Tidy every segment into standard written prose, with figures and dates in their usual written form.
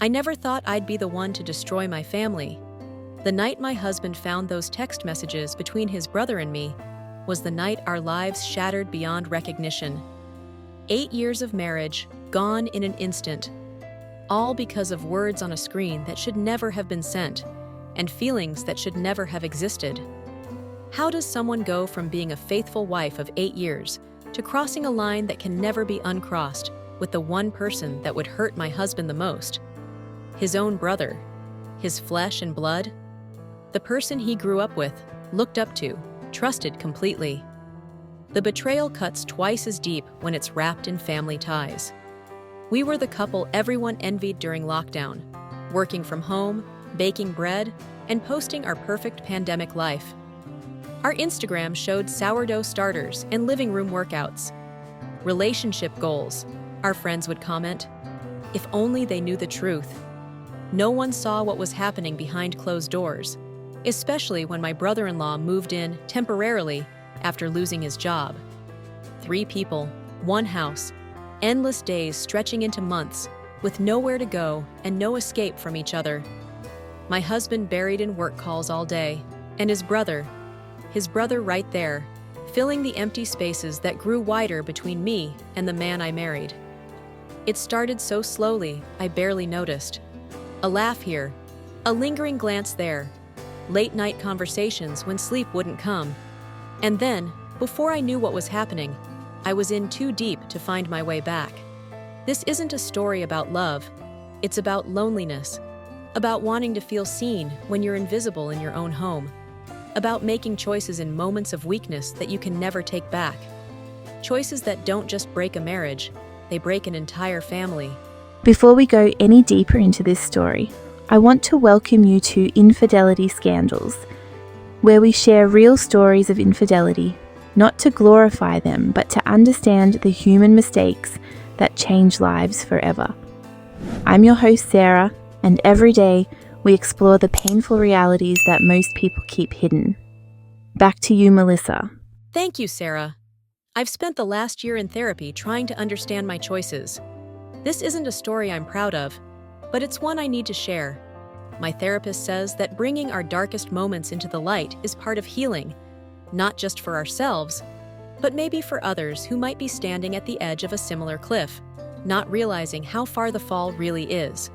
I never thought I'd be the one to destroy my family. The night my husband found those text messages between his brother and me was the night our lives shattered beyond recognition. 8 years of marriage, gone in an instant. All because of words on a screen that should never have been sent, and feelings that should never have existed. How does someone go from being a faithful wife of 8 years to crossing a line that can never be uncrossed with the one person that would hurt my husband the most? His own brother, his flesh and blood, the person he grew up with, looked up to, trusted completely. The betrayal cuts twice as deep when it's wrapped in family ties. We were the couple everyone envied during lockdown, working from home, baking bread, and posting our perfect pandemic life. Our Instagram showed sourdough starters and living room workouts. Relationship goals, our friends would comment. If only they knew the truth. No one saw what was happening behind closed doors, especially when my brother-in-law moved in temporarily after losing his job. 3 people, 1 house, endless days stretching into months, with nowhere to go and no escape from each other. My husband buried in work calls all day, and his brother right there, filling the empty spaces that grew wider between me and the man I married. It started so slowly, I barely noticed. A laugh here, a lingering glance there, late-night conversations when sleep wouldn't come. And then, before I knew what was happening, I was in too deep to find my way back. This isn't a story about love. It's about loneliness, about wanting to feel seen when you're invisible in your own home, about making choices in moments of weakness that you can never take back. Choices that don't just break a marriage, they break an entire family. Before we go any deeper into this story, I want to welcome you to Infidelity Scandals, where we share real stories of infidelity, not to glorify them, but to understand the human mistakes that change lives forever. I'm your host, Sarah, and every day we explore the painful realities that most people keep hidden. Back to you, Melissa. Thank you, Sarah. I've spent the last year in therapy trying to understand my choices. This isn't a story I'm proud of, but it's one I need to share. My therapist says that bringing our darkest moments into the light is part of healing, not just for ourselves, but maybe for others who might be standing at the edge of a similar cliff, not realizing how far the fall really is.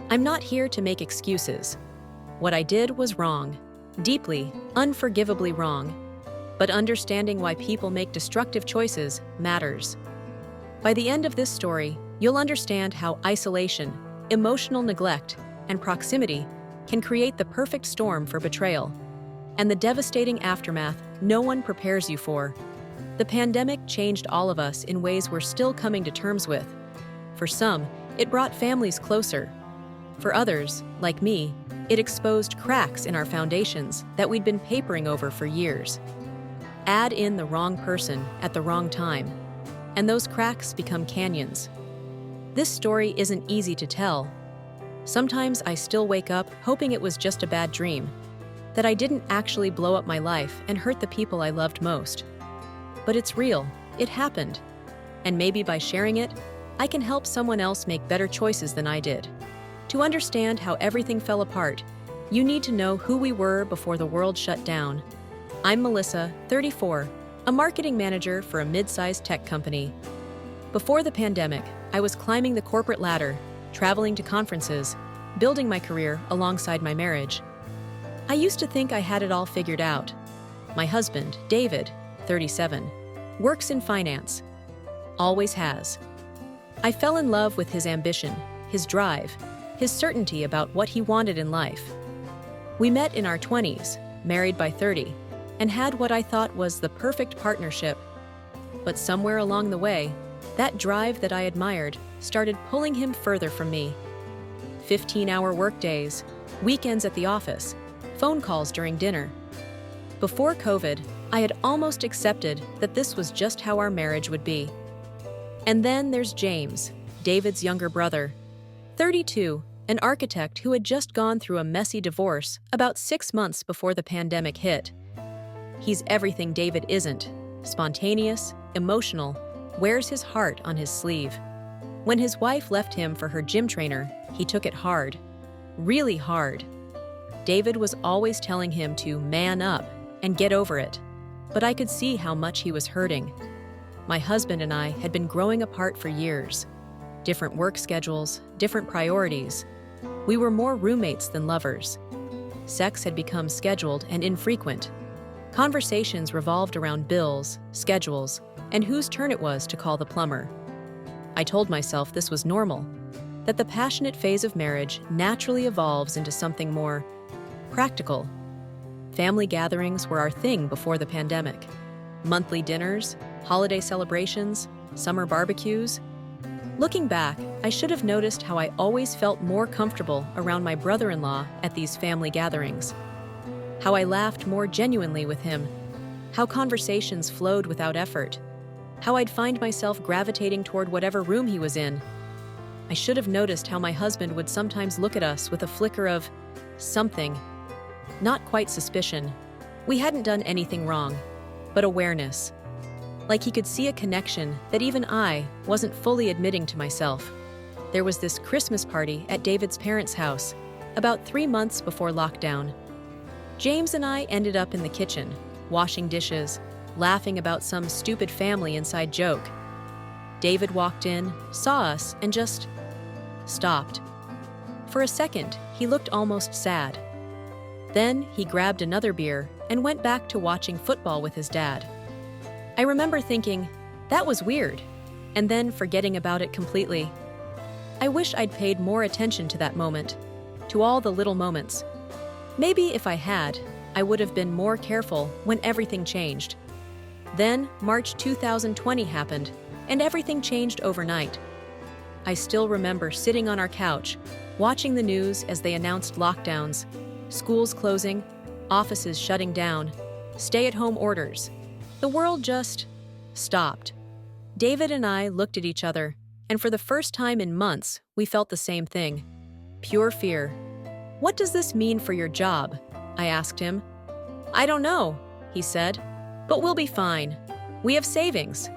I'm not here to make excuses. What I did was wrong, deeply, unforgivably wrong, but understanding why people make destructive choices matters. By the end of this story, you'll understand how isolation, emotional neglect, and proximity can create the perfect storm for betrayal, and the devastating aftermath no one prepares you for. The pandemic changed all of us in ways we're still coming to terms with. For some, it brought families closer. For others, like me, it exposed cracks in our foundations that we'd been papering over for years. Add in the wrong person at the wrong time, and those cracks become canyons. This story isn't easy to tell. Sometimes I still wake up hoping it was just a bad dream, that I didn't actually blow up my life and hurt the people I loved most. But it's real, it happened, and maybe by sharing it, I can help someone else make better choices than I did. To understand how everything fell apart, you need to know who we were before the world shut down. I'm Melissa, 34, a marketing manager for a mid-sized tech company. Before the pandemic, I was climbing the corporate ladder, traveling to conferences, building my career alongside my marriage. I used to think I had it all figured out. My husband, David, 37, works in finance. Always has. I fell in love with his ambition, his drive, his certainty about what he wanted in life. We met in our 20s, married by 30, and had what I thought was the perfect partnership. But somewhere along the way, that drive that I admired started pulling him further from me. 15-hour workdays, weekends at the office, phone calls during dinner. Before COVID, I had almost accepted that this was just how our marriage would be. And then there's James, David's younger brother, 32, an architect who had just gone through a messy divorce about 6 months before the pandemic hit. He's everything David isn't: spontaneous, emotional, wears his heart on his sleeve. When his wife left him for her gym trainer, He took it hard, really hard. David was always telling him to man up and get over it, but I could see how much he was hurting. My husband and I had been growing apart for years. Different work schedules, different priorities. We were more roommates than lovers. Sex had become scheduled and infrequent. Conversations revolved around bills, schedules, and whose turn it was to call the plumber. I told myself this was normal, that the passionate phase of marriage naturally evolves into something more practical. Family gatherings were our thing before the pandemic. Monthly dinners, holiday celebrations, summer barbecues. Looking back, I should have noticed how I always felt more comfortable around my brother-in-law at these family gatherings. How I laughed more genuinely with him. How conversations flowed without effort. How I'd find myself gravitating toward whatever room he was in. I should have noticed how my husband would sometimes look at us with a flicker of something. Not quite suspicion. We hadn't done anything wrong, but awareness. Like he could see a connection that even I wasn't fully admitting to myself. There was this Christmas party at David's parents' house, about 3 months before lockdown. James and I ended up in the kitchen, washing dishes, laughing about some stupid family inside joke. David walked in, saw us, and just stopped. For a second, he looked almost sad. Then he grabbed another beer and went back to watching football with his dad. I remember thinking, that was weird, and then forgetting about it completely. I wish I'd paid more attention to that moment, to all the little moments. Maybe if I had, I would have been more careful when everything changed. Then March 2020 happened, and everything changed overnight. I still remember sitting on our couch, watching the news as they announced lockdowns, schools closing, offices shutting down, stay-at-home orders. The world just stopped. David and I looked at each other, and for the first time in months, we felt the same thing. Pure fear. "What does this mean for your job?" I asked him. "I don't know," he said, "but we'll be fine. We have savings."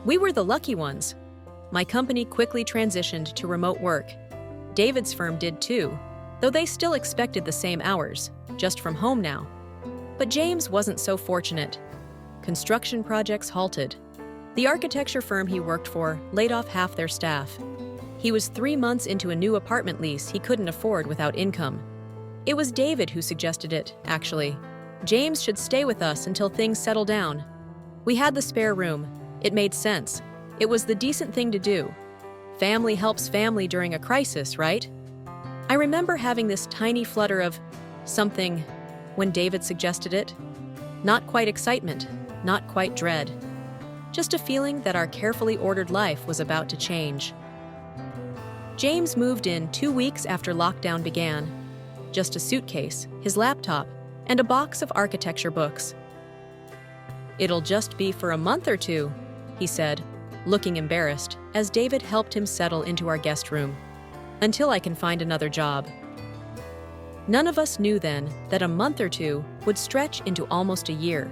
We were the lucky ones. My company quickly transitioned to remote work. David's firm did too, though they still expected the same hours, just from home now. But James wasn't so fortunate. Construction projects halted. The architecture firm he worked for laid off half their staff. He was 3 months into a new apartment lease he couldn't afford without income. It was David who suggested it, actually. James should stay with us until things settle down. We had the spare room. It made sense. It was the decent thing to do. Family helps family during a crisis, right? I remember having this tiny flutter of something when David suggested it. Not quite excitement, not quite dread. Just a feeling that our carefully ordered life was about to change. James moved in 2 weeks after lockdown began. Just a suitcase, his laptop, and a box of architecture books. "It'll just be for a month or two," he said, looking embarrassed as David helped him settle into our guest room. "Until I can find another job." None of us knew then that a month or two would stretch into almost a year.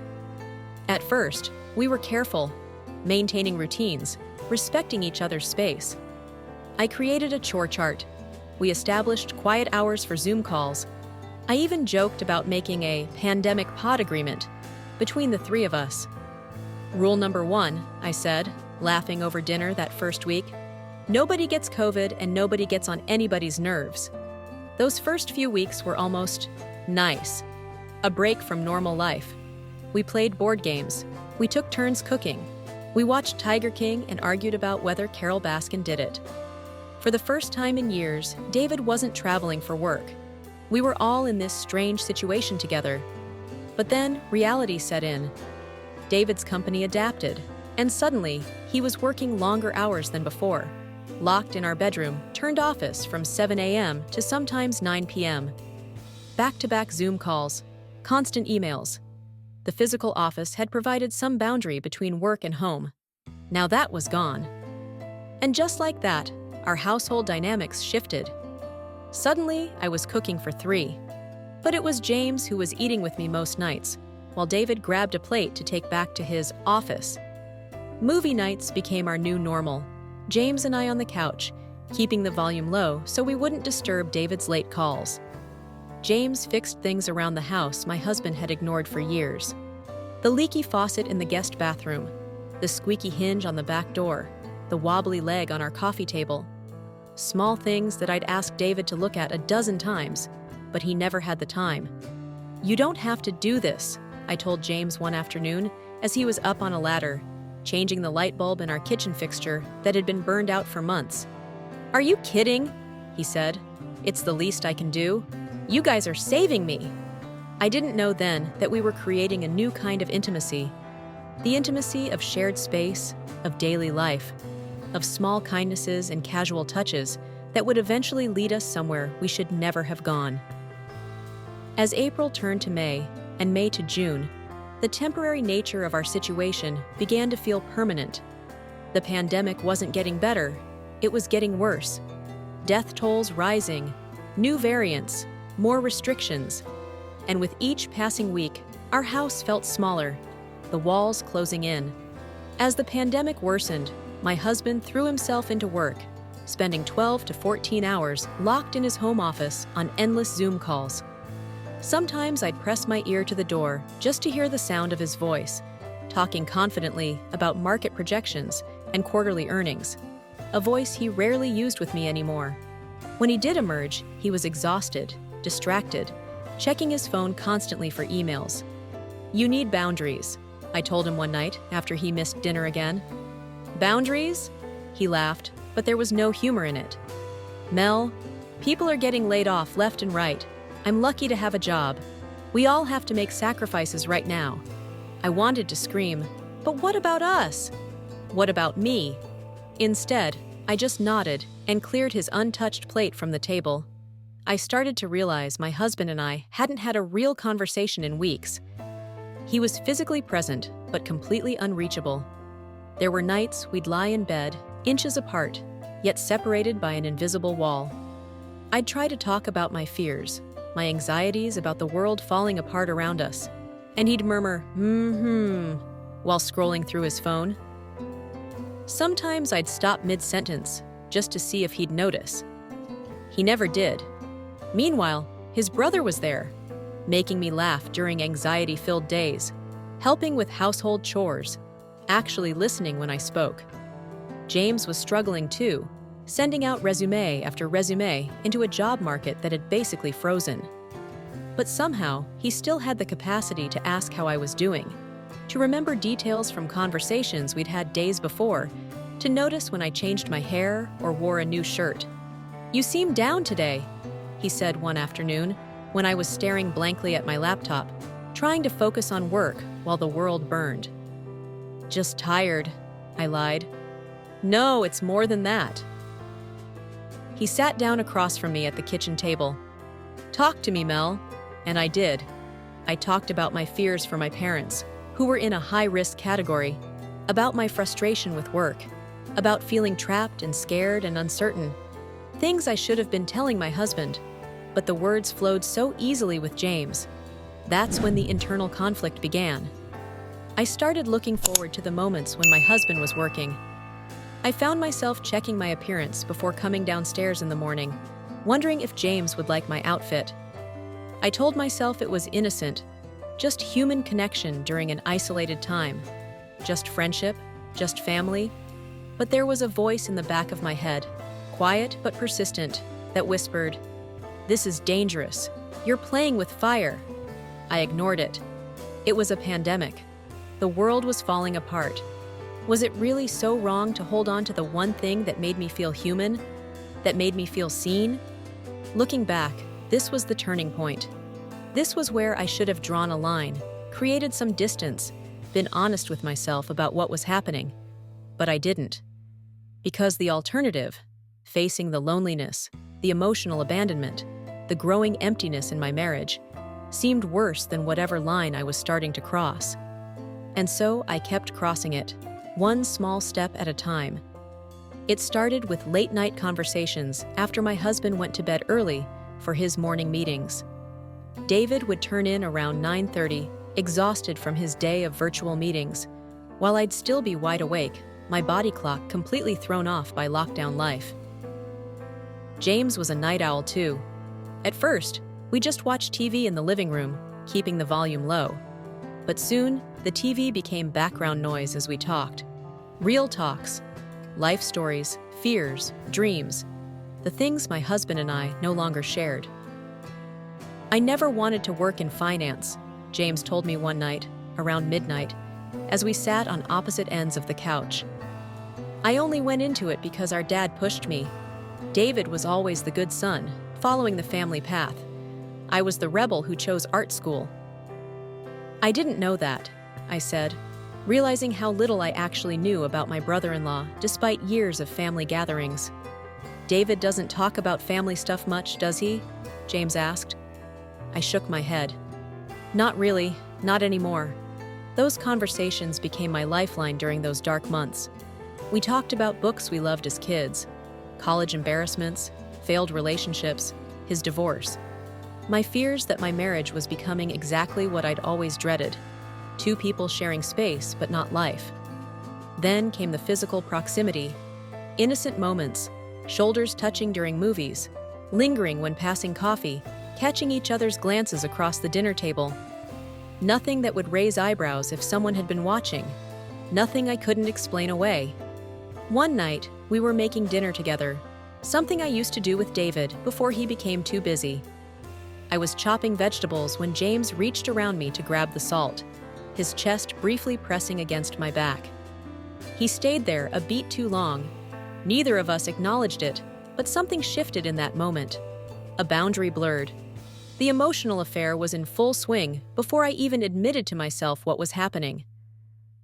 At first, we were careful, maintaining routines, respecting each other's space. I created a chore chart. We established quiet hours for Zoom calls. I even joked about making a pandemic pod agreement between the 3 of us. "Rule number 1, I said, laughing over dinner that first week. "Nobody gets COVID and nobody gets on anybody's nerves." Those first few weeks were almost nice. A break from normal life. We played board games. We took turns cooking. We watched Tiger King and argued about whether Carol Baskin did it. For the first time in years, David wasn't traveling for work. We were all in this strange situation together. But then reality set in. David's company adapted, and suddenly, he was working longer hours than before. Locked in our bedroom, turned office from 7 a.m. to sometimes 9 p.m. Back-to-back Zoom calls, constant emails. The physical office had provided some boundary between work and home. Now that was gone. And just like that, our household dynamics shifted. Suddenly, I was cooking for 3. But it was James who was eating with me most nights, while David grabbed a plate to take back to his office. Movie nights became our new normal. James and I on the couch, keeping the volume low so we wouldn't disturb David's late calls. James fixed things around the house my husband had ignored for years. The leaky faucet in the guest bathroom, the squeaky hinge on the back door, the wobbly leg on our coffee table. Small things that I'd asked David to look at a dozen times, but he never had the time. "You don't have to do this," I told James one afternoon as he was up on a ladder, changing the light bulb in our kitchen fixture that had been burned out for months. "Are you kidding?" he said. "It's the least I can do. You guys are saving me." I didn't know then that we were creating a new kind of intimacy. The intimacy of shared space, of daily life, of small kindnesses and casual touches that would eventually lead us somewhere we should never have gone. As April turned to May, and May to June, the temporary nature of our situation began to feel permanent. The pandemic wasn't getting better, it was getting worse. Death tolls rising, new variants, more restrictions. And with each passing week, our house felt smaller, the walls closing in. As the pandemic worsened, my husband threw himself into work, spending 12 to 14 hours locked in his home office on endless Zoom calls. Sometimes I'd press my ear to the door just to hear the sound of his voice, talking confidently about market projections and quarterly earnings, a voice he rarely used with me anymore. When he did emerge, he was exhausted, distracted, checking his phone constantly for emails. "You need boundaries," I told him one night after he missed dinner again. "Boundaries?" He laughed, but there was no humor in it. "Mel, people are getting laid off left and right. I'm lucky to have a job. We all have to make sacrifices right now." I wanted to scream, "But what about us? What about me?" Instead, I just nodded and cleared his untouched plate from the table. I started to realize my husband and I hadn't had a real conversation in weeks. He was physically present, but completely unreachable. There were nights we'd lie in bed, inches apart, yet separated by an invisible wall. I'd try to talk about my fears, my anxieties about the world falling apart around us, and he'd murmur, while scrolling through his phone. Sometimes I'd stop mid-sentence, just to see if he'd notice. He never did. Meanwhile, his brother was there, making me laugh during anxiety-filled days, helping with household chores, actually listening when I spoke. James was struggling too, sending out resume after resume into a job market that had basically frozen. But somehow, he still had the capacity to ask how I was doing, to remember details from conversations we'd had days before, to notice when I changed my hair or wore a new shirt. "You seem down today," he said one afternoon when I was staring blankly at my laptop, trying to focus on work while the world burned. "Just tired," I lied. "No, it's more than that." He sat down across from me at the kitchen table. "Talk to me, Mel." And I did. I talked about my fears for my parents, who were in a high-risk category, about my frustration with work, about feeling trapped and scared and uncertain. Things I should have been telling my husband, but the words flowed so easily with James. That's when the internal conflict began. I started looking forward to the moments when my husband was working. I found myself checking my appearance before coming downstairs in the morning, wondering if James would like my outfit. I told myself it was innocent, just human connection during an isolated time, just friendship, just family. But there was a voice in the back of my head, quiet but persistent, that whispered, "This is dangerous. You're playing with fire." I ignored it. It was a pandemic. The world was falling apart. Was it really so wrong to hold on to the one thing that made me feel human, that made me feel seen? Looking back, this was the turning point. This was where I should have drawn a line, created some distance, been honest with myself about what was happening. But I didn't. Because the alternative, facing the loneliness, the emotional abandonment, the growing emptiness in my marriage, seemed worse than whatever line I was starting to cross. And so I kept crossing it, one small step at a time. It started with late-night conversations after my husband went to bed early for his morning meetings. David would turn in around 9:30, exhausted from his day of virtual meetings, while I'd still be wide awake, my body clock completely thrown off by lockdown life. James was a night owl too. At first, we just watched TV in the living room, keeping the volume low. But soon, the TV became background noise as we talked. Real talks, life stories, fears, dreams, the things my husband and I no longer shared. "I never wanted to work in finance," James told me one night, around midnight, as we sat on opposite ends of the couch. "I only went into it because our dad pushed me. David was always the good son, following the family path. I was the rebel who chose art school." "I didn't know that," I said, realizing how little I actually knew about my brother-in-law despite years of family gatherings. "David doesn't talk about family stuff much, does he?" James asked. I shook my head. "Not really, not anymore." Those conversations became my lifeline during those dark months. We talked about books we loved as kids, college embarrassments, failed relationships, his divorce. My fears that my marriage was becoming exactly what I'd always dreaded, two people sharing space but not life. Then came the physical proximity, innocent moments, shoulders touching during movies, lingering when passing coffee, catching each other's glances across the dinner table. Nothing that would raise eyebrows if someone had been watching, nothing I couldn't explain away. One night, we were making dinner together, something I used to do with David before he became too busy. I was chopping vegetables when James reached around me to grab the salt, his chest briefly pressing against my back. He stayed there a beat too long. Neither of us acknowledged it, but something shifted in that moment. A boundary blurred. The emotional affair was in full swing before I even admitted to myself what was happening.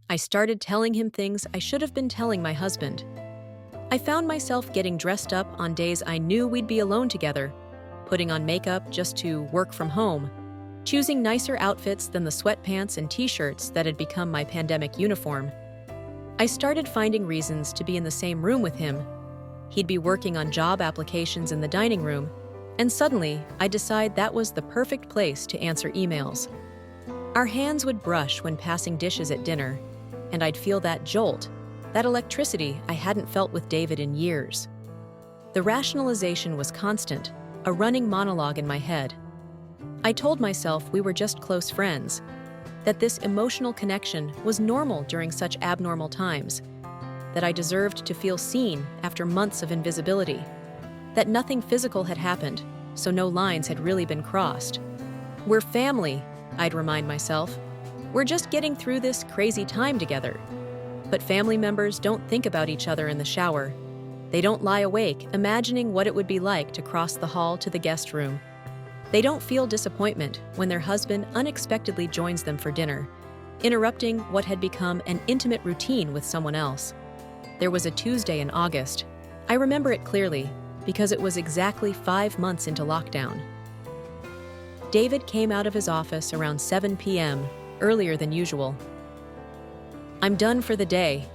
I started telling him things I should have been telling my husband. I found myself getting dressed up on days I knew we'd be alone together, putting on makeup just to work from home, choosing nicer outfits than the sweatpants and t-shirts that had become my pandemic uniform. I started finding reasons to be in the same room with him. He'd be working on job applications in the dining room, and suddenly I'd decide that was the perfect place to answer emails. Our hands would brush when passing dishes at dinner, and I'd feel that jolt, that electricity I hadn't felt with David in years. The rationalization was constant, a running monologue in my head. I told myself we were just close friends, that this emotional connection was normal during such abnormal times, that I deserved to feel seen after months of invisibility, that nothing physical had happened, so no lines had really been crossed. "We're family," I'd remind myself. "We're just getting through this crazy time together." But family members don't think about each other in the shower. They don't lie awake imagining what it would be like to cross the hall to the guest room. They don't feel disappointment when their husband unexpectedly joins them for dinner, interrupting what had become an intimate routine with someone else. There was a Tuesday in August. I remember it clearly because it was exactly 5 months into lockdown. David came out of his office around 7 p.m., earlier than usual. "I'm done for the day,"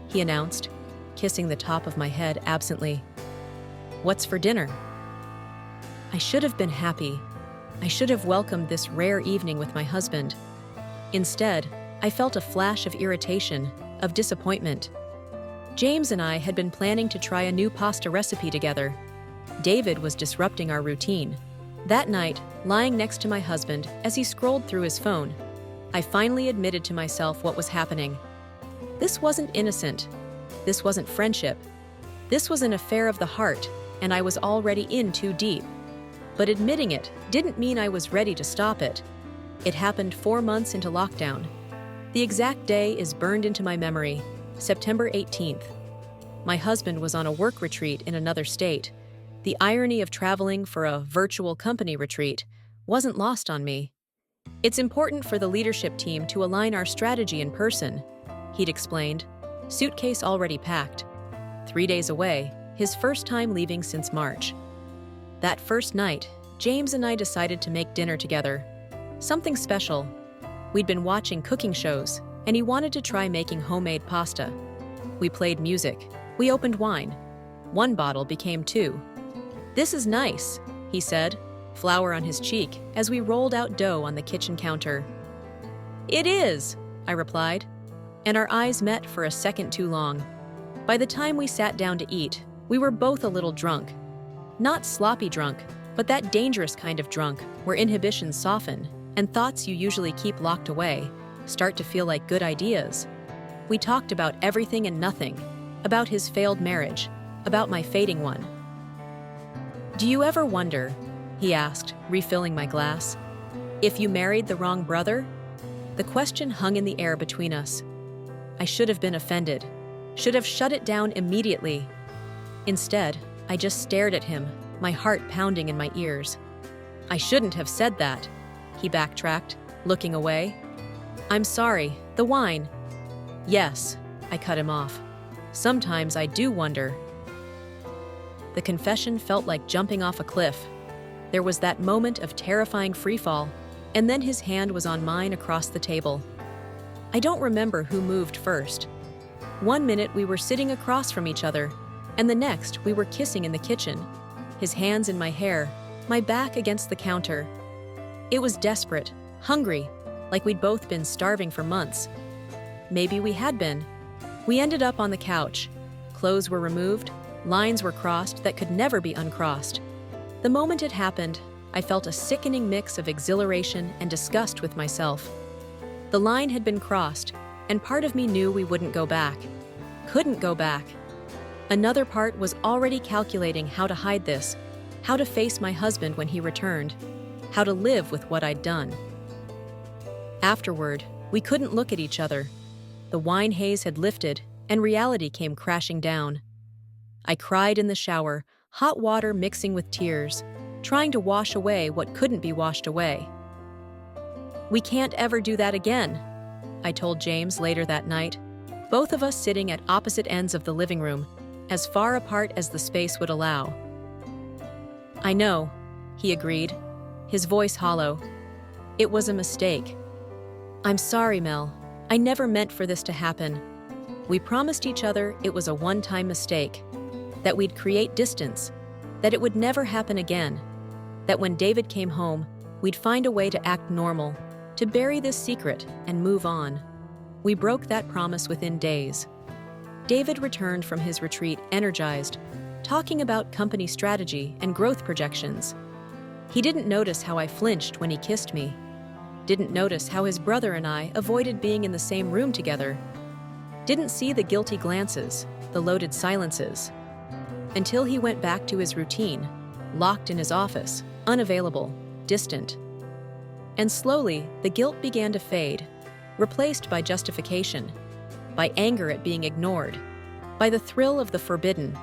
he announced, kissing the top of my head absently. "What's for dinner?" I should have been happy. I should have welcomed this rare evening with my husband. Instead, I felt a flash of irritation, of disappointment. James and I had been planning to try a new pasta recipe together. David was disrupting our routine. That night, lying next to my husband as he scrolled through his phone, I finally admitted to myself what was happening. This wasn't innocent. This wasn't friendship. This was an affair of the heart, and I was already in too deep. But admitting it didn't mean I was ready to stop it. It happened 4 months into lockdown. The exact day is burned into my memory, September 18th. My husband was on a work retreat in another state. The irony of traveling for a virtual company retreat wasn't lost on me. "It's important for the leadership team to align our strategy in person," he'd explained, suitcase already packed. 3 days away, his first time leaving since March. That first night, James and I decided to make dinner together. Something special. We'd been watching cooking shows, and he wanted to try making homemade pasta. We played music. We opened wine. 1 bottle became 2. "This is nice," he said, flour on his cheek as we rolled out dough on the kitchen counter. "It is," I replied, and our eyes met for a second too long. By the time we sat down to eat, we were both a little drunk. Not sloppy drunk, but that dangerous kind of drunk where inhibitions soften and thoughts you usually keep locked away start to feel like good ideas. We talked about everything and nothing, about his failed marriage, about my fading one. "Do you ever wonder," he asked, refilling my glass, "if you married the wrong brother?" The question hung in the air between us. I should have been offended, should have shut it down immediately. Instead, I just stared at him, my heart pounding in my ears. "I shouldn't have said that," he backtracked, looking away. "I'm sorry, the wine." "Yes," I cut him off. "Sometimes I do wonder." The confession felt like jumping off a cliff. There was that moment of terrifying freefall, and then his hand was on mine across the table. I don't remember who moved first. One minute we were sitting across from each other, and the next we were kissing in the kitchen, his hands in my hair, my back against the counter. It was desperate, hungry, like we'd both been starving for months. Maybe we had been. We ended up on the couch. Clothes were removed, lines were crossed that could never be uncrossed. The moment it happened, I felt a sickening mix of exhilaration and disgust with myself. The line had been crossed, and part of me knew we wouldn't go back. Couldn't go back. Another part was already calculating how to hide this, how to face my husband when he returned, how to live with what I'd done. Afterward, we couldn't look at each other. The wine haze had lifted, and reality came crashing down. I cried in the shower, hot water mixing with tears, trying to wash away what couldn't be washed away. "We can't ever do that again," I told James later that night, both of us sitting at opposite ends of the living room, as far apart as the space would allow. "I know," he agreed, his voice hollow. "It was a mistake. I'm sorry, Mel. I never meant for this to happen. We promised each other it was a one-time mistake, that we'd create distance, that it would never happen again, that when David came home, we'd find a way to act normal, to bury this secret and move on." We broke that promise within days. David returned from his retreat energized, talking about company strategy and growth projections. He didn't notice how I flinched when he kissed me, didn't notice how his brother and I avoided being in the same room together, didn't see the guilty glances, the loaded silences, until he went back to his routine, locked in his office, unavailable, distant. And slowly, the guilt began to fade, replaced by justification, by anger at being ignored, by the thrill of the forbidden.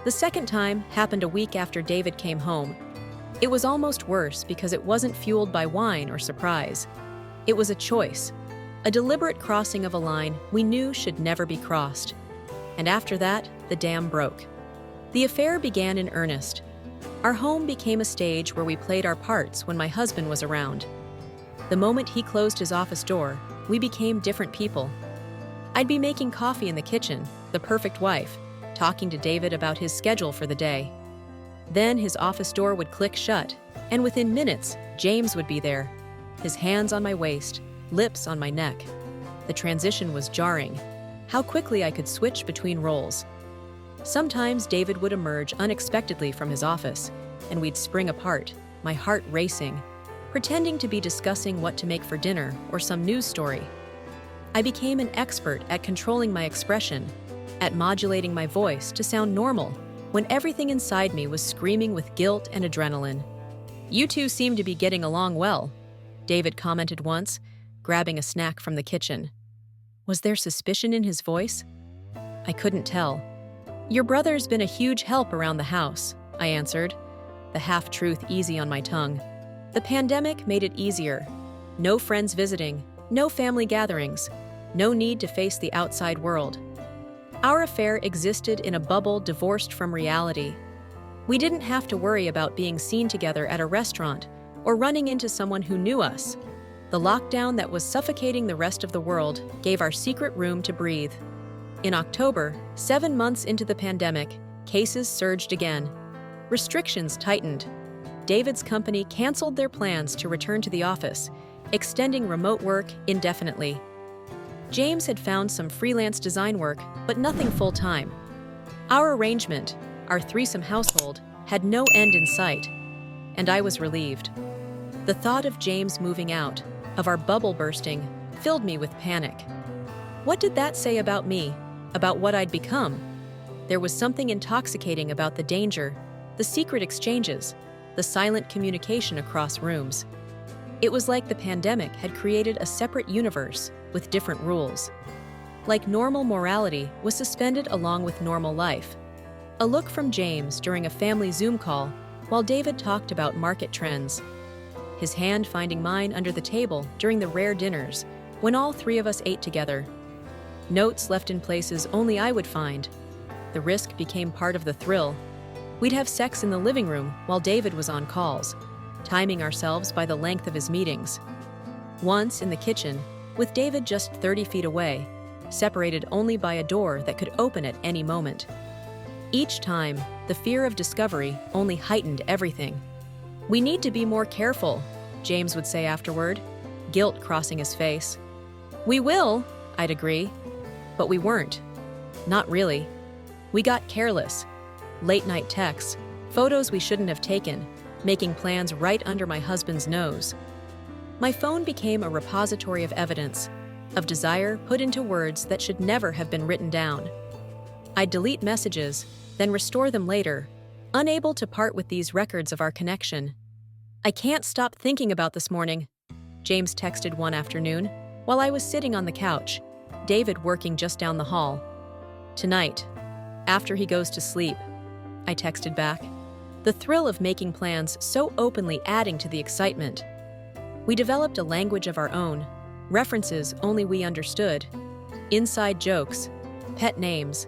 The second time happened a week after David came home. It was almost worse because it wasn't fueled by wine or surprise. It was a choice, a deliberate crossing of a line we knew should never be crossed. And after that, the dam broke. The affair began in earnest. Our home became a stage where we played our parts when my husband was around. The moment he closed his office door, we became different people. I'd be making coffee in the kitchen, the perfect wife, talking to David about his schedule for the day. Then his office door would click shut, and within minutes, James would be there, his hands on my waist, lips on my neck. The transition was jarring, how quickly I could switch between roles. Sometimes David would emerge unexpectedly from his office, and we'd spring apart, my heart racing, pretending to be discussing what to make for dinner or some news story. I became an expert at controlling my expression, at modulating my voice to sound normal when everything inside me was screaming with guilt and adrenaline. "You two seem to be getting along well," David commented once, grabbing a snack from the kitchen. Was there suspicion in his voice? I couldn't tell. "Your brother's been a huge help around the house," I answered, the half-truth easy on my tongue. The pandemic made it easier. No friends visiting, no family gatherings, no need to face the outside world. Our affair existed in a bubble divorced from reality. We didn't have to worry about being seen together at a restaurant or running into someone who knew us. The lockdown that was suffocating the rest of the world gave our secret room to breathe. In October, 7 months into the pandemic, cases surged again. Restrictions tightened. David's company canceled their plans to return to the office, extending remote work indefinitely. James had found some freelance design work, but nothing full-time. Our arrangement, our threesome household, had no end in sight, and I was relieved. The thought of James moving out, of our bubble bursting, filled me with panic. What did that say about me, about what I'd become? There was something intoxicating about the danger, the secret exchanges, the silent communication across rooms. It was like the pandemic had created a separate universe with different rules. Like normal morality was suspended along with normal life. A look from James during a family Zoom call while David talked about market trends. His hand finding mine under the table during the rare dinners when all three of us ate together. Notes left in places only I would find. The risk became part of the thrill. We'd have sex in the living room while David was on calls, timing ourselves by the length of his meetings. Once in the kitchen, with David just 30 feet away, separated only by a door that could open at any moment. Each time, the fear of discovery only heightened everything. "We need to be more careful," James would say afterward, guilt crossing his face. "We will," I'd agree. But we weren't. Not really. We got careless. Late-night texts, photos we shouldn't have taken, making plans right under my husband's nose. My phone became a repository of evidence, of desire put into words that should never have been written down. I'd delete messages, then restore them later, unable to part with these records of our connection. "I can't stop thinking about this morning," James texted one afternoon, while I was sitting on the couch, David working just down the hall. "Tonight, after he goes to sleep," I texted back, the thrill of making plans so openly adding to the excitement. We developed a language of our own, references only we understood, inside jokes, pet names,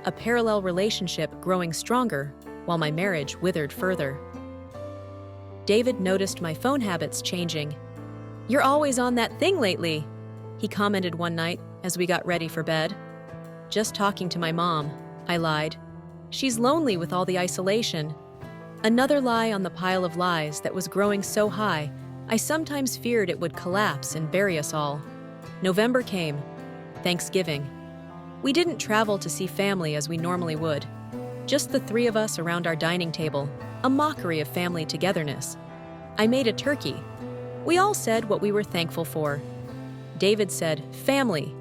a parallel relationship growing stronger while my marriage withered further. David noticed my phone habits changing. "You're always on that thing lately," he commented one night as we got ready for bed. "Just talking to my mom," I lied. "She's lonely with all the isolation." Another lie on the pile of lies that was growing so high, I sometimes feared it would collapse and bury us all. November came. Thanksgiving. We didn't travel to see family as we normally would. Just the three of us around our dining table, a mockery of family togetherness. I made a turkey. We all said what we were thankful for. David said, "Family."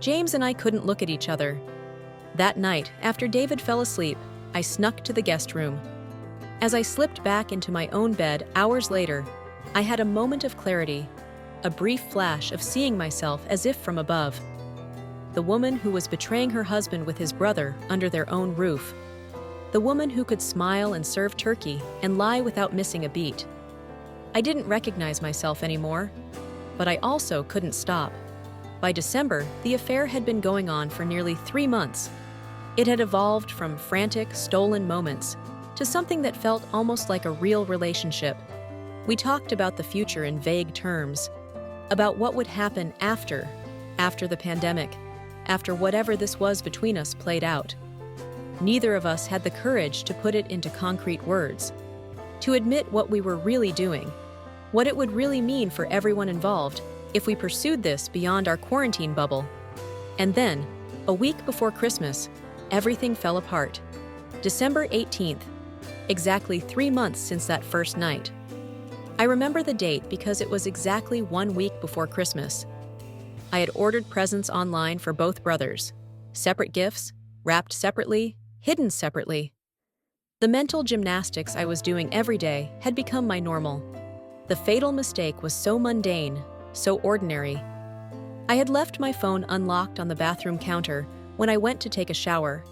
James and I couldn't look at each other. That night, after David fell asleep, I snuck to the guest room. As I slipped back into my own bed hours later, I had a moment of clarity, a brief flash of seeing myself as if from above. The woman who was betraying her husband with his brother under their own roof. The woman who could smile and serve turkey and lie without missing a beat. I didn't recognize myself anymore, but I also couldn't stop. By December, the affair had been going on for nearly 3 months. It had evolved from frantic, stolen moments to something that felt almost like a real relationship. We talked about the future in vague terms, about what would happen after the pandemic, after whatever this was between us played out. Neither of us had the courage to put it into concrete words, to admit what we were really doing, what it would really mean for everyone involved if we pursued this beyond our quarantine bubble. And then, a week before Christmas, everything fell apart. December 18th, exactly 3 months since that first night. I remember the date because it was exactly 1 week before Christmas. I had ordered presents online for both brothers, separate gifts, wrapped separately, hidden separately. The mental gymnastics I was doing every day had become my normal. The fatal mistake was so mundane, so ordinary. I had left my phone unlocked on the bathroom counter when I went to take a shower.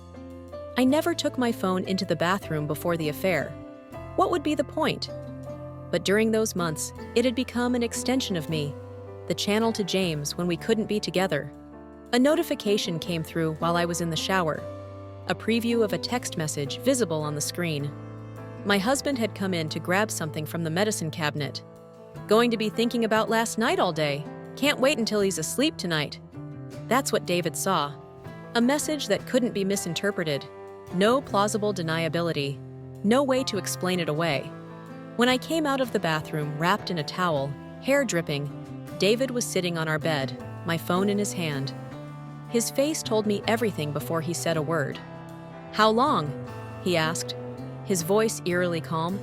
I never took my phone into the bathroom before the affair. What would be the point? But during those months, it had become an extension of me, the channel to James when we couldn't be together. A notification came through while I was in the shower, a preview of a text message visible on the screen. My husband had come in to grab something from the medicine cabinet. "Going to be thinking about last night all day. Can't wait until he's asleep tonight." That's what David saw. A message that couldn't be misinterpreted. No plausible deniability. No way to explain it away. When I came out of the bathroom wrapped in a towel, hair dripping, David was sitting on our bed, my phone in his hand. His face told me everything before he said a word. "How long?" he asked. his voice eerily calm.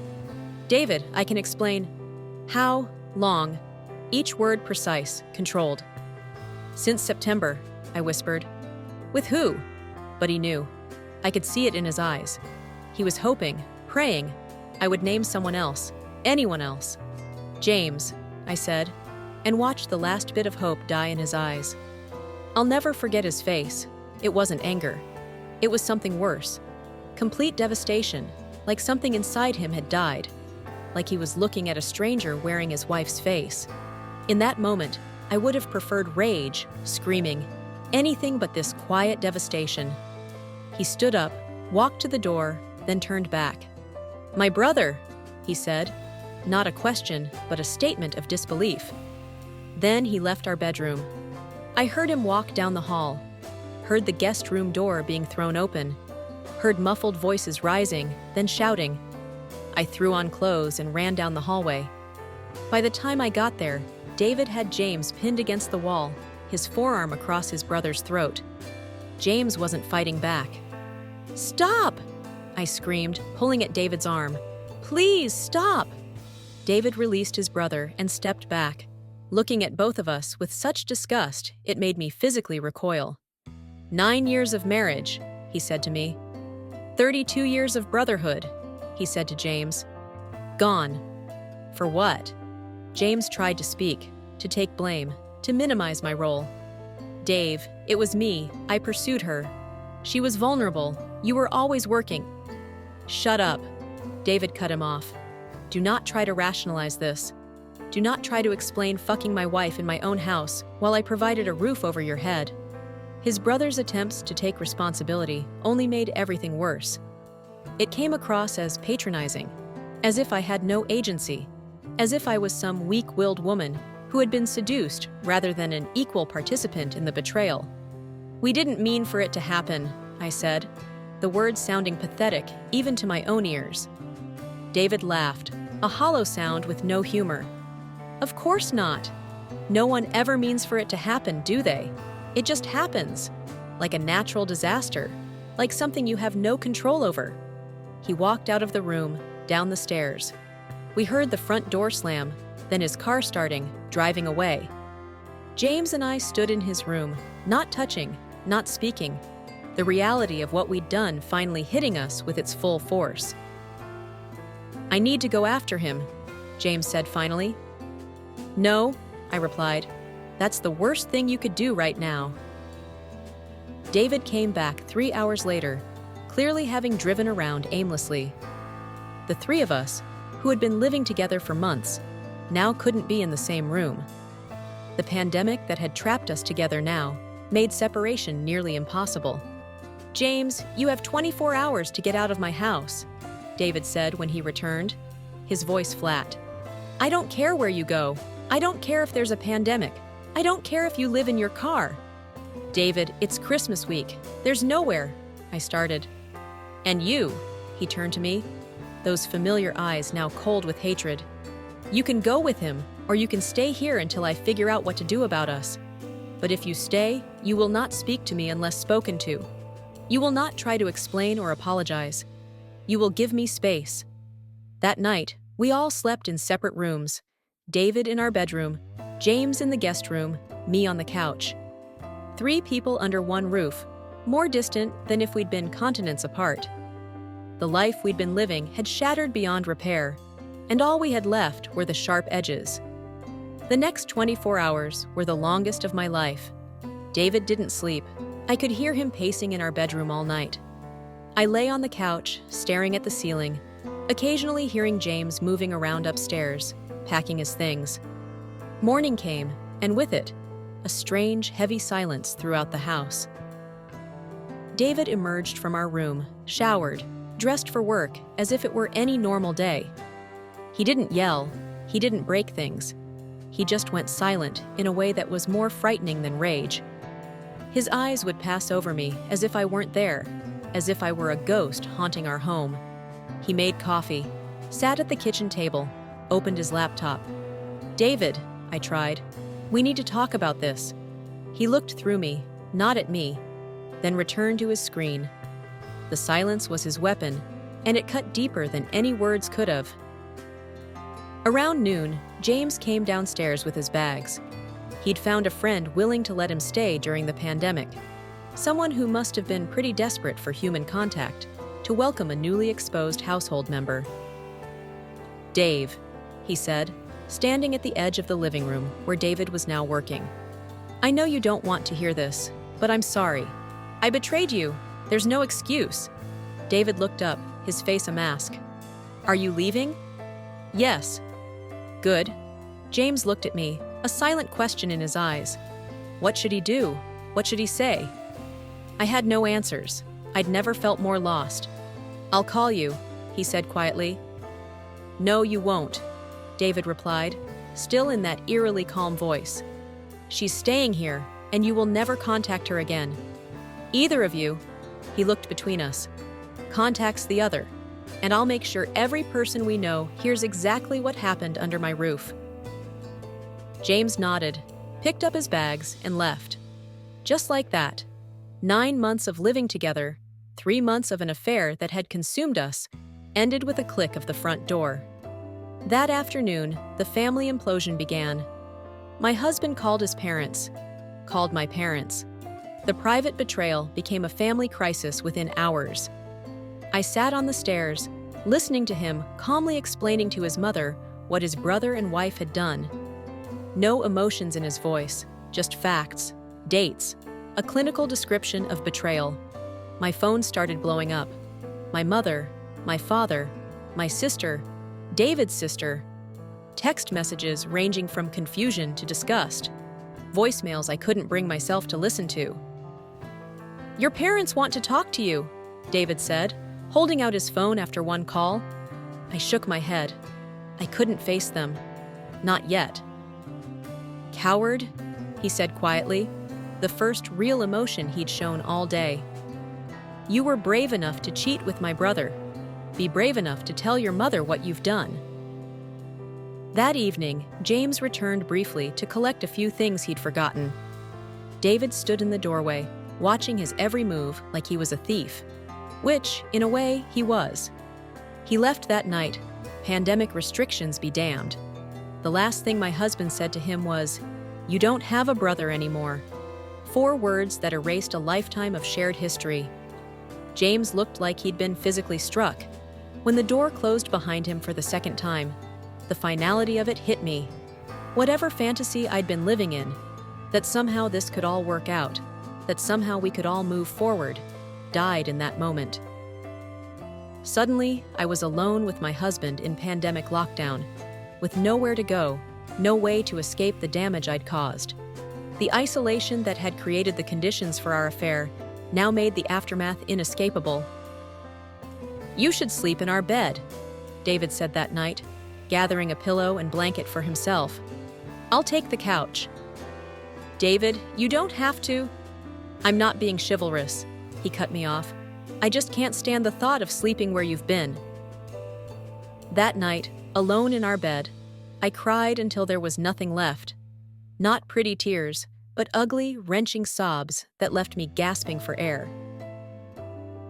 "David, I can explain." "How long?" Each word precise, controlled. "Since September," I whispered. "With who?" But he knew. I could see it in his eyes. He was hoping, praying, I would name someone else, anyone else. "James," I said, and watched the last bit of hope die in his eyes. I'll never forget his face. It wasn't anger. It was something worse. Complete devastation, like something inside him had died. Like he was looking at a stranger wearing his wife's face. In that moment, I would have preferred rage, screaming, anything but this quiet devastation. He stood up, walked to the door, then turned back. "My brother," he said. Not a question, but a statement of disbelief. Then he left our bedroom. I heard him walk down the hall, heard the guest room door being thrown open, heard muffled voices rising, then shouting. I threw on clothes and ran down the hallway. By the time I got there, David had James pinned against the wall, his forearm across his brother's throat. James wasn't fighting back. "Stop!" I screamed, pulling at David's arm. "Please, stop!" David released his brother and stepped back, looking at both of us with such disgust it made me physically recoil. 9 years of marriage, he said to me. 32 years of brotherhood, he said to James. Gone. For what? James tried to speak, to take blame, to minimize my role. "Dave, it was me. I pursued her. She was vulnerable. You were always working." "Shut up." David cut him off. "Do not try to rationalize this. Do not try to explain fucking my wife in my own house while I provided a roof over your head." His brother's attempts to take responsibility only made everything worse. It came across as patronizing, as if I had no agency, as if I was some weak-willed woman who had been seduced rather than an equal participant in the betrayal. "We didn't mean for it to happen," I said, the words sounding pathetic even to my own ears. David laughed, a hollow sound with no humor. "Of course not. No one ever means for it to happen, do they? It just happens, like a natural disaster, like something you have no control over." He walked out of the room, down the stairs. We heard the front door slam, then his car starting, driving away. James and I stood in his room, not touching, not speaking, the reality of what we'd done finally hitting us with its full force. "I need to go after him," James said finally. "No," I replied. "That's the worst thing you could do right now." David came back 3 hours later, clearly having driven around aimlessly. The three of us, who had been living together for months, now couldn't be in the same room. The pandemic that had trapped us together now made separation nearly impossible. "James, you have 24 hours to get out of my house," David said when he returned, his voice flat. "I don't care where you go. I don't care if there's a pandemic. I don't care if you live in your car." "David, it's Christmas week. There's nowhere," I started. "And you," he turned to me, those familiar eyes now cold with hatred. "You can go with him, or you can stay here until I figure out what to do about us. But if you stay, you will not speak to me unless spoken to. You will not try to explain or apologize. You will give me space." That night, we all slept in separate rooms. David in our bedroom, James in the guest room, me on the couch. 3 people under one roof, more distant than if we'd been continents apart. The life we'd been living had shattered beyond repair, and all we had left were the sharp edges. The next 24 hours were the longest of my life. David didn't sleep. I could hear him pacing in our bedroom all night. I lay on the couch, staring at the ceiling, occasionally hearing James moving around upstairs, packing his things. Morning came, and with it, a strange, heavy silence throughout the house. David emerged from our room, showered, dressed for work as if it were any normal day. He didn't yell, he didn't break things. He just went silent in a way that was more frightening than rage. His eyes would pass over me as if I weren't there, as if I were a ghost haunting our home. He made coffee, sat at the kitchen table, opened his laptop. "David," I tried, "we need to talk about this." He looked through me, not at me, then returned to his screen. The silence was his weapon, and it cut deeper than any words could have. Around noon, James came downstairs with his bags. He'd found a friend willing to let him stay during the pandemic, someone who must have been pretty desperate for human contact to welcome a newly exposed household member. "Dave," he said, standing at the edge of the living room where David was now working. "I know you don't want to hear this, but I'm sorry. I betrayed you. There's no excuse." David looked up, his face a mask. "Are you leaving?" "Yes." "Good." James looked at me, a silent question in his eyes. What should he do? What should he say? I had no answers. I'd never felt more lost. "I'll call you," he said quietly. "No, you won't," David replied, still in that eerily calm voice. "She's staying here, and you will never contact her again. Either of you," he looked between us, "contacts the other, and I'll make sure every person we know hears exactly what happened under my roof." James nodded, picked up his bags, and left. Just like that. 9 months of living together, 3 months of an affair that had consumed us, ended with a click of the front door. That afternoon, the family implosion began. My husband called his parents, called my parents. The private betrayal became a family crisis within hours. I sat on the stairs, listening to him calmly explaining to his mother what his brother and wife had done. No emotions in his voice, just facts, dates, a clinical description of betrayal. My phone started blowing up. My mother, my father, my sister, David's sister. Text messages ranging from confusion to disgust. Voicemails I couldn't bring myself to listen to. "Your parents want to talk to you," David said, holding out his phone after one call. I shook my head. I couldn't face them. Not yet. "Coward," he said quietly, the first real emotion he'd shown all day. "You were brave enough to cheat with my brother. Be brave enough to tell your mother what you've done." That evening, James returned briefly to collect a few things he'd forgotten. David stood in the doorway, watching his every move like he was a thief, which, in a way, he was. He left that night, pandemic restrictions be damned. The last thing my husband said to him was, "You don't have a brother anymore." 4 words that erased a lifetime of shared history. James looked like he'd been physically struck. When the door closed behind him for the second time, the finality of it hit me. Whatever fantasy I'd been living in, that somehow this could all work out, that somehow we could all move forward, died in that moment. Suddenly, I was alone with my husband in pandemic lockdown, with nowhere to go, no way to escape the damage I'd caused. The isolation that had created the conditions for our affair now made the aftermath inescapable. "You should sleep in our bed," David said that night, gathering a pillow and blanket for himself. "I'll take the couch." "David, you don't have to." "I'm not being chivalrous," he cut me off. "I just can't stand the thought of sleeping where you've been." That night, alone in our bed, I cried until there was nothing left. Not pretty tears, but ugly, wrenching sobs that left me gasping for air.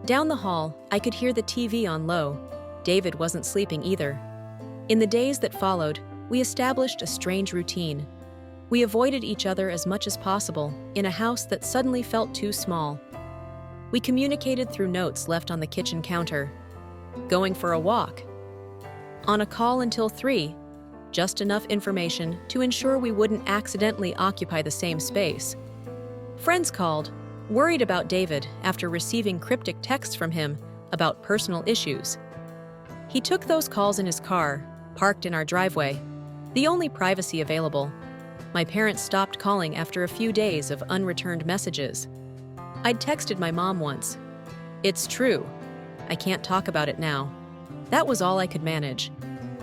Down the hall, I could hear the TV on low. David wasn't sleeping either. In the days that followed, we established a strange routine. We avoided each other as much as possible in a house that suddenly felt too small. We communicated through notes left on the kitchen counter. Going for a walk. On a call until 3, just enough information to ensure we wouldn't accidentally occupy the same space. Friends called, worried about David after receiving cryptic texts from him about personal issues. He took those calls in his car, parked in our driveway, the only privacy available. My parents stopped calling after a few days of unreturned messages. I'd texted my mom once. "It's true. I can't talk about it now." That was all I could manage.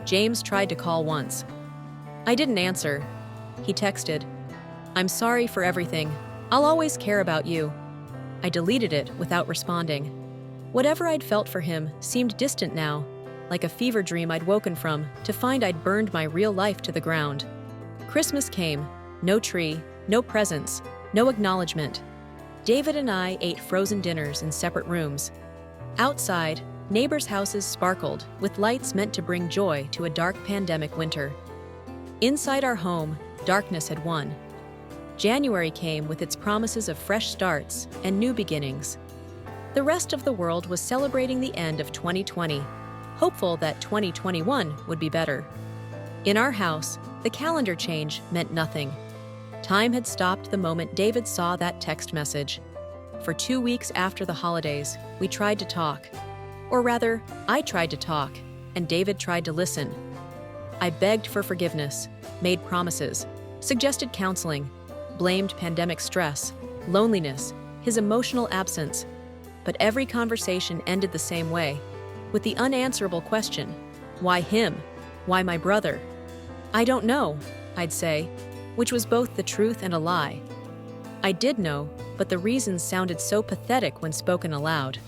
James tried to call once. I didn't answer. He texted, "I'm sorry for everything. I'll always care about you." I deleted it without responding. Whatever I'd felt for him seemed distant now, like a fever dream I'd woken from to find I'd burned my real life to the ground. Christmas came. No tree, no presents, no acknowledgement. David and I ate frozen dinners in separate rooms. Outside, Neighbors' houses sparkled, with lights meant to bring joy to a dark pandemic winter. Inside our home, darkness had won. January came with its promises of fresh starts and new beginnings. The rest of the world was celebrating the end of 2020, hopeful that 2021 would be better. In our house, the calendar change meant nothing. Time had stopped the moment David saw that text message. For 2 weeks after the holidays, we tried to talk. Or rather, I tried to talk, and David tried to listen. I begged for forgiveness, made promises, suggested counseling, blamed pandemic stress, loneliness, his emotional absence. But every conversation ended the same way, with the unanswerable question, why him? Why my brother? I don't know, I'd say, which was both the truth and a lie. I did know, but the reasons sounded so pathetic when spoken aloud.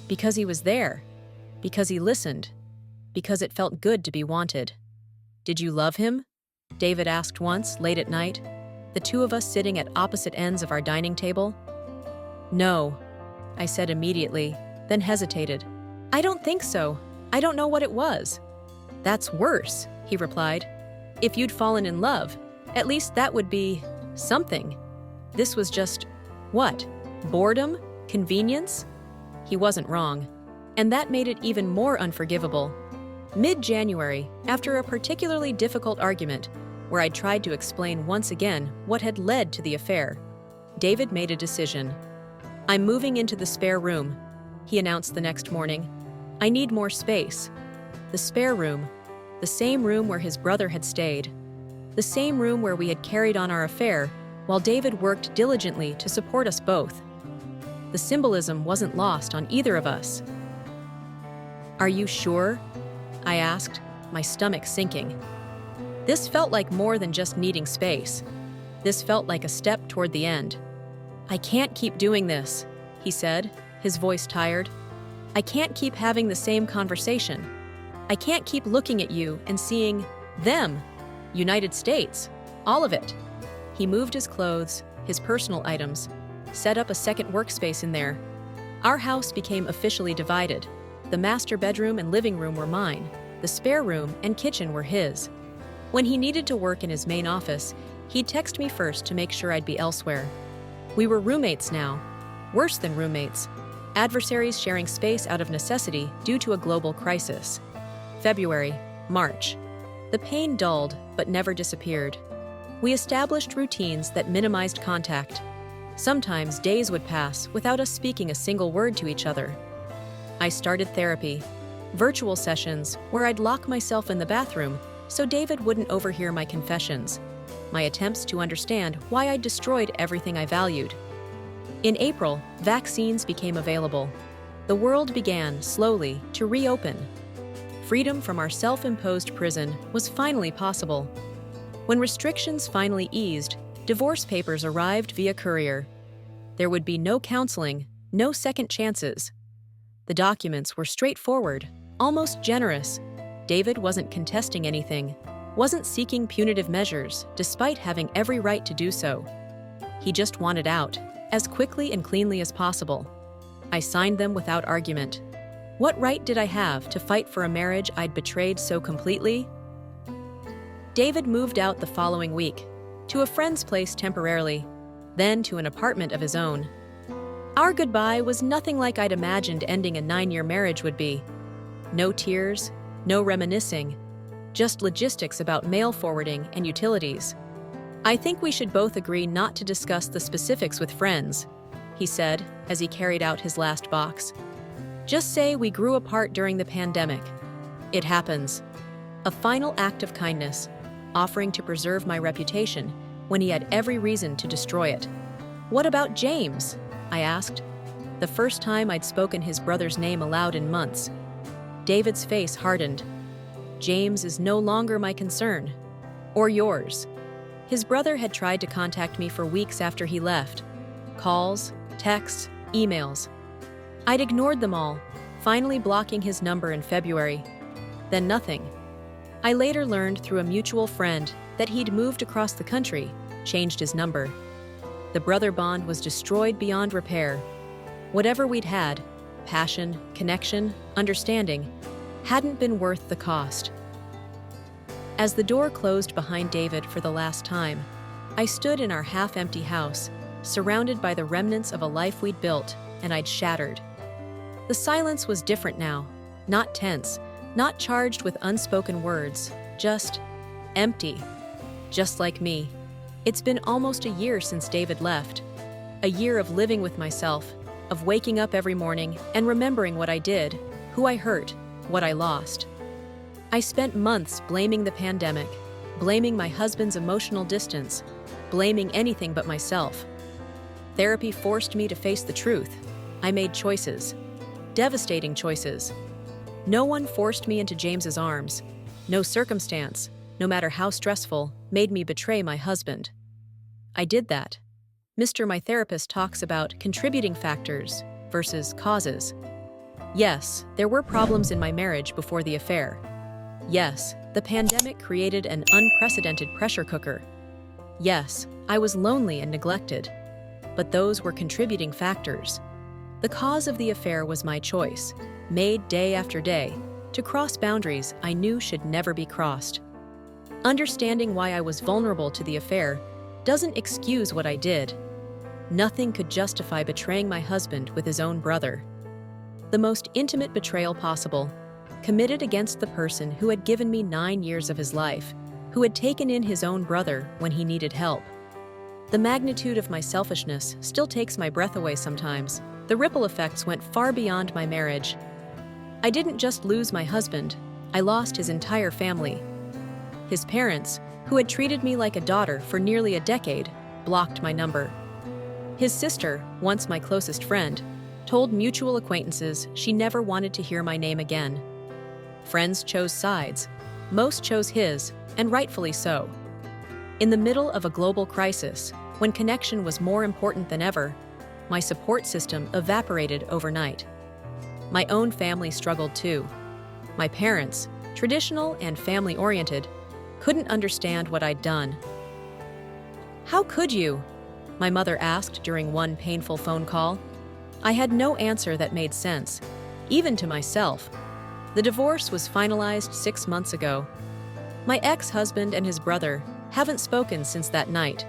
Because he was there. Because he listened. Because it felt good to be wanted. Did you love him? David asked once, late at night, the two of us sitting at opposite ends of our dining table. No, I said immediately, then hesitated. I don't think so. I don't know what it was. That's worse, he replied. If you'd fallen in love, at least that would be something. This was just, what? Boredom? Convenience? He wasn't wrong. And that made it even more unforgivable. Mid-January, after a particularly difficult argument, where I'd tried to explain once again what had led to the affair, David made a decision. I'm moving into the spare room, he announced the next morning. I need more space. The spare room, the same room where his brother had stayed, the same room where we had carried on our affair while David worked diligently to support us both. The symbolism wasn't lost on either of us. Are you sure? I asked, my stomach sinking. This felt like more than just needing space. This felt like a step toward the end. I can't keep doing this, he said, his voice tired. I can't keep having the same conversation. I can't keep looking at you and seeing them, United States, all of it. He moved his clothes, his personal items, set up a second workspace in there. Our house became officially divided. The master bedroom and living room were mine. The spare room and kitchen were his. When he needed to work in his main office, he'd text me first to make sure I'd be elsewhere. We were roommates now. Worse than roommates. Adversaries sharing space out of necessity due to a global crisis. February, March. The pain dulled, but never disappeared. We established routines that minimized contact. Sometimes days would pass without us speaking a single word to each other. I started therapy, virtual sessions where I'd lock myself in the bathroom so David wouldn't overhear my confessions, my attempts to understand why I'd destroyed everything I valued. In April, vaccines became available. The world began, slowly, to reopen. Freedom from our self-imposed prison was finally possible. When restrictions finally eased, divorce papers arrived via courier. There would be no counseling, no second chances. The documents were straightforward, almost generous. David wasn't contesting anything, wasn't seeking punitive measures, despite having every right to do so. He just wanted out, as quickly and cleanly as possible. I signed them without argument. What right did I have to fight for a marriage I'd betrayed so completely? David moved out the following week, to a friend's place temporarily, then to an apartment of his own. Our goodbye was nothing like I'd imagined ending a 9-year marriage would be. No tears, no reminiscing, just logistics about mail forwarding and utilities. I think we should both agree not to discuss the specifics with friends, he said as he carried out his last box. Just say we grew apart during the pandemic. It happens. A final act of kindness, offering to preserve my reputation when he had every reason to destroy it. What about James? I asked, the first time I'd spoken his brother's name aloud in months. David's face hardened. James is no longer my concern. Or yours. His brother had tried to contact me for weeks after he left. Calls, texts, emails. I'd ignored them all, finally blocking his number in February. Then nothing. I later learned through a mutual friend that he'd moved across the country, changed his number. The brother bond was destroyed beyond repair. Whatever we'd had, passion, connection, understanding, hadn't been worth the cost. As the door closed behind David for the last time, I stood in our half-empty house, surrounded by the remnants of a life we'd built and I'd shattered. The silence was different now, not tense, not charged with unspoken words, just empty. Just like me. It's been almost a year since David left. A year of living with myself, of waking up every morning and remembering what I did, who I hurt, what I lost. I spent months blaming the pandemic, blaming my husband's emotional distance, blaming anything but myself. Therapy forced me to face the truth. I made choices. Devastating choices. No one forced me into James's arms. No circumstance, no matter how stressful, made me betray my husband. I did that. My therapist talks about contributing factors versus causes. Yes, there were problems in my marriage before the affair. Yes, the pandemic created an unprecedented pressure cooker. Yes, I was lonely and neglected. But those were contributing factors. The cause of the affair was my choice, made day after day, to cross boundaries I knew should never be crossed. Understanding why I was vulnerable to the affair doesn't excuse what I did. Nothing could justify betraying my husband with his own brother. The most intimate betrayal possible, committed against the person who had given me 9 years of his life, who had taken in his own brother when he needed help. The magnitude of my selfishness still takes my breath away sometimes. The ripple effects went far beyond my marriage. I didn't just lose my husband, I lost his entire family. His parents, who had treated me like a daughter for nearly a decade, blocked my number. His sister, once my closest friend, told mutual acquaintances she never wanted to hear my name again. Friends chose sides. Most chose his, and rightfully so. In the middle of a global crisis, when connection was more important than ever, my support system evaporated overnight. My own family struggled too. My parents, traditional and family-oriented, couldn't understand what I'd done. "How could you?" my mother asked during one painful phone call. I had no answer that made sense, even to myself. The divorce was finalized 6 months ago. My ex-husband and his brother haven't spoken since that night.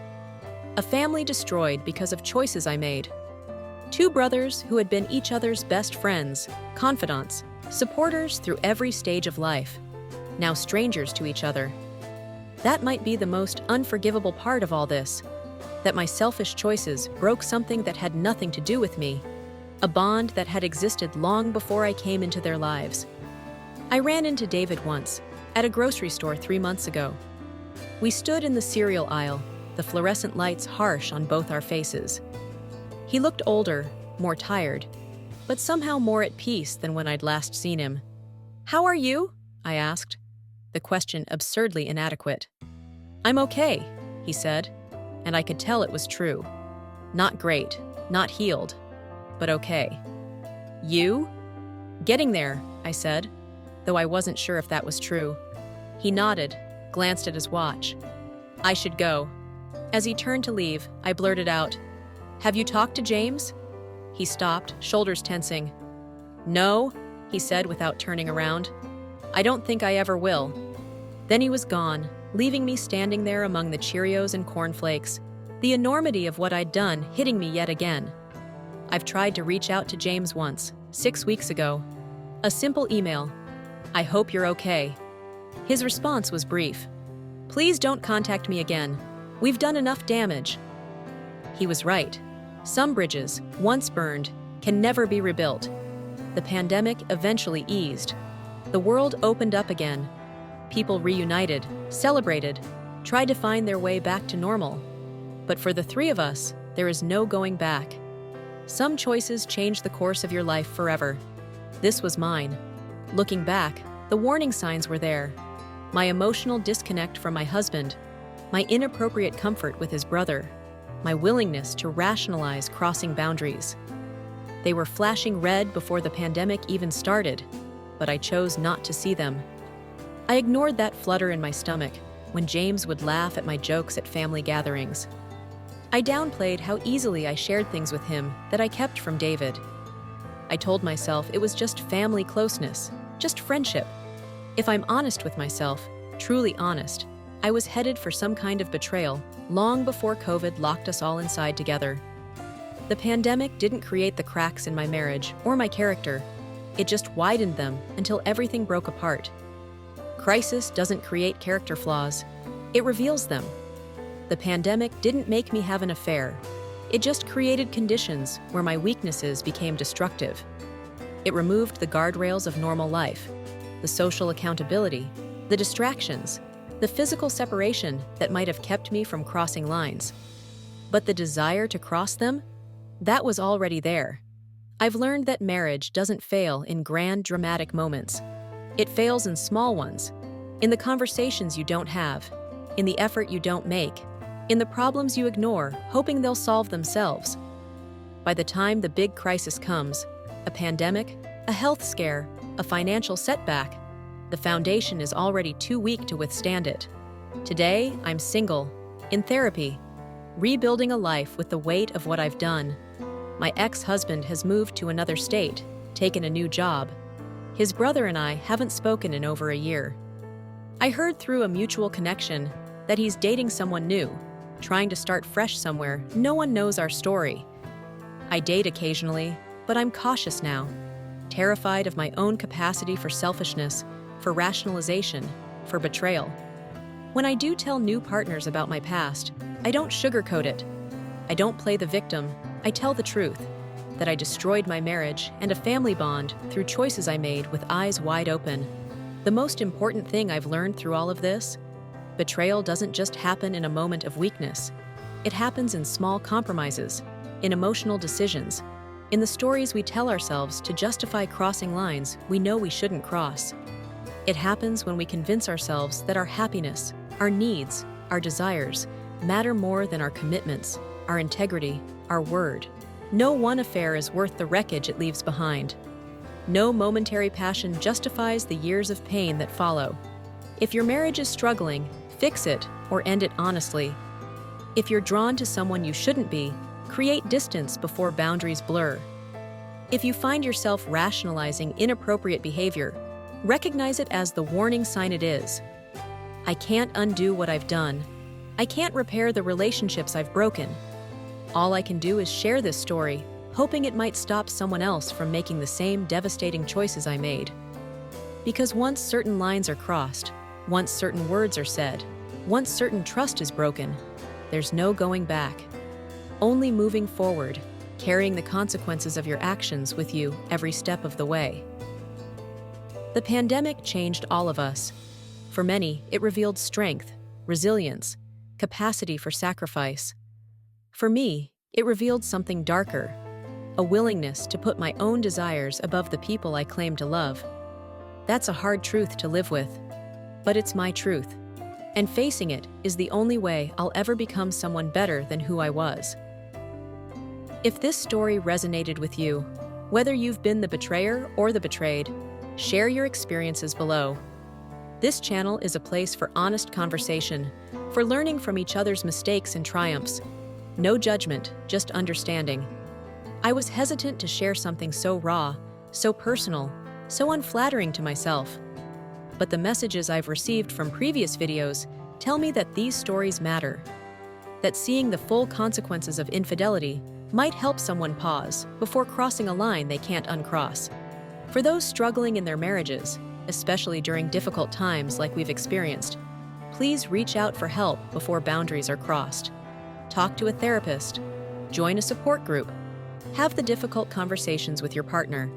A family destroyed because of choices I made. 2 brothers who had been each other's best friends, confidants, supporters through every stage of life, now strangers to each other. That might be the most unforgivable part of all this, that my selfish choices broke something that had nothing to do with me, a bond that had existed long before I came into their lives. I ran into David once, at a grocery store 3 months ago. We stood in the cereal aisle, the fluorescent lights harsh on both our faces. He looked older, more tired, but somehow more at peace than when I'd last seen him. "How are you?" I asked, the question absurdly inadequate. "I'm okay," he said, and I could tell it was true. Not great, not healed, but okay. "You?" "Getting there," I said, though I wasn't sure if that was true. He nodded, glanced at his watch. "I should go." As he turned to leave, I blurted out, "Have you talked to James?" He stopped, shoulders tensing. "No," he said without turning around. "I don't think I ever will." Then he was gone, leaving me standing there among the Cheerios and cornflakes, the enormity of what I'd done hitting me yet again. I've tried to reach out to James once, 6 weeks ago. A simple email. "I hope you're okay." His response was brief. "Please don't contact me again. We've done enough damage." He was right. Some bridges, once burned, can never be rebuilt. The pandemic eventually eased. The world opened up again. People reunited, celebrated, tried to find their way back to normal. But for the 3 of us, there is no going back. Some choices change the course of your life forever. This was mine. Looking back, the warning signs were there. My emotional disconnect from my husband, my inappropriate comfort with his brother, my willingness to rationalize crossing boundaries. They were flashing red before the pandemic even started, but I chose not to see them. I ignored that flutter in my stomach when James would laugh at my jokes at family gatherings. I downplayed how easily I shared things with him that I kept from David. I told myself it was just family closeness, just friendship. If I'm honest with myself, truly honest, I was headed for some kind of betrayal long before COVID locked us all inside together. The pandemic didn't create the cracks in my marriage or my character. It just widened them until everything broke apart. Crisis doesn't create character flaws. It reveals them. The pandemic didn't make me have an affair. It just created conditions where my weaknesses became destructive. It removed the guardrails of normal life, the social accountability, the distractions, the physical separation that might have kept me from crossing lines. But the desire to cross them? That was already there. I've learned that marriage doesn't fail in grand, dramatic moments. It fails in small ones, in the conversations you don't have, in the effort you don't make, in the problems you ignore, hoping they'll solve themselves. By the time the big crisis comes, a pandemic, a health scare, a financial setback, the foundation is already too weak to withstand it. Today, I'm single, in therapy, rebuilding a life with the weight of what I've done. My ex-husband has moved to another state, taken a new job. His brother and I haven't spoken in over a year. I heard through a mutual connection that he's dating someone new, trying to start fresh somewhere. No one knows our story. I date occasionally, but I'm cautious now, terrified of my own capacity for selfishness, for rationalization, for betrayal. When I do tell new partners about my past, I don't sugarcoat it. I don't play the victim. I tell the truth, that I destroyed my marriage and a family bond through choices I made with eyes wide open. The most important thing I've learned through all of this: betrayal doesn't just happen in a moment of weakness. It happens in small compromises, in emotional decisions, in the stories we tell ourselves to justify crossing lines we know we shouldn't cross. It happens when we convince ourselves that our happiness, our needs, our desires matter more than our commitments, our integrity, our word. No one affair is worth the wreckage it leaves behind. No momentary passion justifies the years of pain that follow. If your marriage is struggling, fix it or end it honestly. If you're drawn to someone you shouldn't be, create distance before boundaries blur. If you find yourself rationalizing inappropriate behavior, recognize it as the warning sign it is. I can't undo what I've done. I can't repair the relationships I've broken. All I can do is share this story, hoping it might stop someone else from making the same devastating choices I made. Because once certain lines are crossed, once certain words are said, once certain trust is broken, there's no going back. Only moving forward, carrying the consequences of your actions with you every step of the way. The pandemic changed all of us. For many, it revealed strength, resilience, capacity for sacrifice. For me, it revealed something darker, a willingness to put my own desires above the people I claim to love. That's a hard truth to live with, but it's my truth, and facing it is the only way I'll ever become someone better than who I was. If this story resonated with you, whether you've been the betrayer or the betrayed, share your experiences below. This channel is a place for honest conversation, for learning from each other's mistakes and triumphs. No judgment, just understanding. I was hesitant to share something so raw, so personal, so unflattering to myself. But the messages I've received from previous videos tell me that these stories matter, that seeing the full consequences of infidelity might help someone pause before crossing a line they can't uncross. For those struggling in their marriages, especially during difficult times like we've experienced, please reach out for help before boundaries are crossed. Talk to a therapist, join a support group, have the difficult conversations with your partner.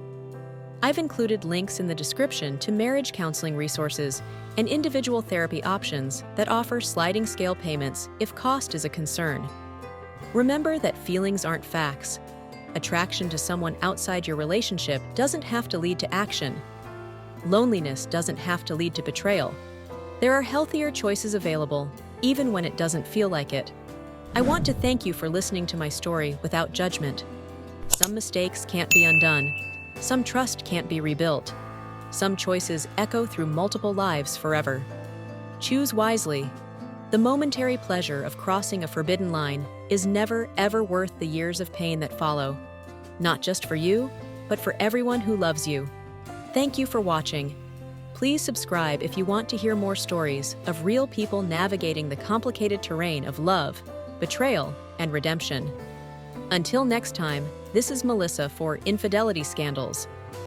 I've included links in the description to marriage counseling resources and individual therapy options that offer sliding scale payments if cost is a concern. Remember that feelings aren't facts. Attraction to someone outside your relationship doesn't have to lead to action. Loneliness doesn't have to lead to betrayal. There are healthier choices available, even when it doesn't feel like it. I want to thank you for listening to my story without judgment. Some mistakes can't be undone. Some trust can't be rebuilt. Some choices echo through multiple lives forever. Choose wisely. The momentary pleasure of crossing a forbidden line is never, ever worth the years of pain that follow. Not just for you, but for everyone who loves you. Thank you for watching. Please subscribe if you want to hear more stories of real people navigating the complicated terrain of love, betrayal, and redemption. Until next time, this is Melissa for Infidelity Scandals.